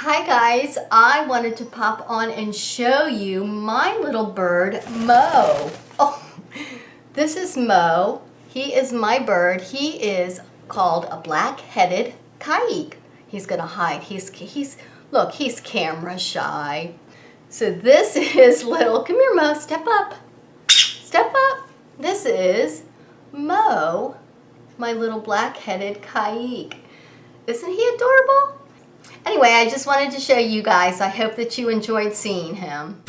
Hi guys, I wanted to pop on and show you my little bird, Mo. Oh, this is Mo. He is my bird. He is called a black-headed kike. He's gonna hide. Look, he's camera shy. So this is little, come here Mo, step up. Step up. This is Mo, my little black-headed kike. Isn't he adorable? Anyway, I just wanted to show you guys. I hope that you enjoyed seeing him.